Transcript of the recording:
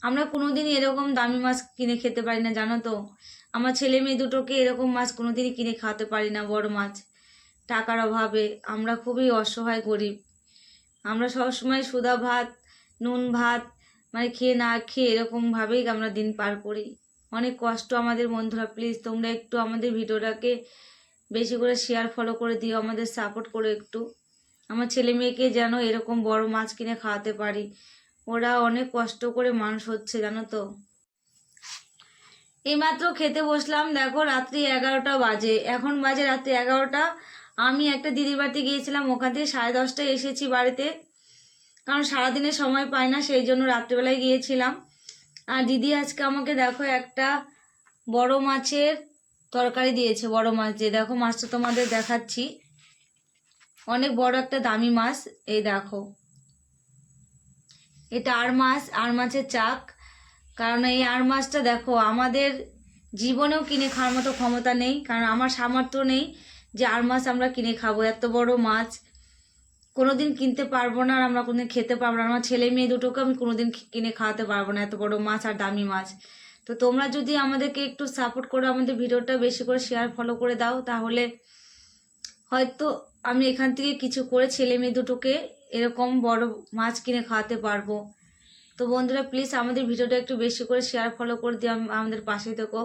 আমরা কোনোদিনই এরকম দামি মাছ কিনে খেতে পারি না, জানো তো। আমার ছেলে মেয়ে দুটোকে এরকম মাছ কোনোদিনই কিনে খাওয়াতে পারি না, বড় মাছ, টাকার অভাবে। আমরা খুবই অসহায়, গরিব। আমরা সবসময় সুধা ভাত, নুন ভাত মানে খেয়ে না খেয়ে এরকমভাবেই আমরা দিন পার করি। অনেক কষ্ট আমাদের। বন্ধুরা প্লিজ তোমরা একটু আমাদের ভিডিওটাকে বেশি করে শেয়ার ফলো করে দিও, আমাদের সাপোর্ট করো একটু। আমার ছেলে মেয়েকে যেন এরকম বড় মাছ কিনে খাওয়াতে পারি। ওরা অনেক কষ্ট করে মানুষ হচ্ছে, জানো তো। এইমাত্র খেতে বসলাম, দেখো রাত্রি 11টা বাজে, এখন বাজে রাত্রি 11টা। আমি একটা দিদির বাড়িতে গিয়েছিলাম, ওখান থেকে 10:30টায় এসেছি বাড়িতে, কারণ সারাদিনে সময় পাই না, সেই জন্য রাত্রিবেলায় গিয়েছিলাম। আর দিদি আজকে আমাকে দেখো একটা বড় মাছের তরকারি দিয়েছে, বড় মাছ দিয়ে। দেখো মাছটা তোমাদের দেখাচ্ছি, অনেক বড় একটা দামি মাছ। এই দেখো, এটা আর মাছ, আর মাছের চাক। কারণ এই আর মাছটা দেখো আমাদের জীবনেও কিনে খাওয়ার মতো ক্ষমতা নেই, কারণ আমার সামর্থ্য নেই যে আর মাছ আমরা কিনে খাবো। এত বড় মাছ কোনোদিন কিনতে পারবো না, আর আমরা কোনোদিন খেতে পারবো না। আমার ছেলে মেয়ে দুটোকে আমি কোনোদিন কিনে খাওয়াতে পারবো না এত বড় মাছ আর দামি মাছ। তো তোমরা যদি আমাদেরকে একটু সাপোর্ট করো, আমাদের ভিডিওটা বেশি করে শেয়ার ফলো করে দাও, তাহলে হয়তো আমি এখান থেকে কিছু করে ছেলে মেয়ে দুটোকে এরকম বড় মাছ কিনে খাওয়াতে পারবো। তো বন্ধুরা প্লিজ আমাদের ভিডিওটা একটু বেশি করে শেয়ার ফলো করে দিও, আমাদের পাশে থেকো।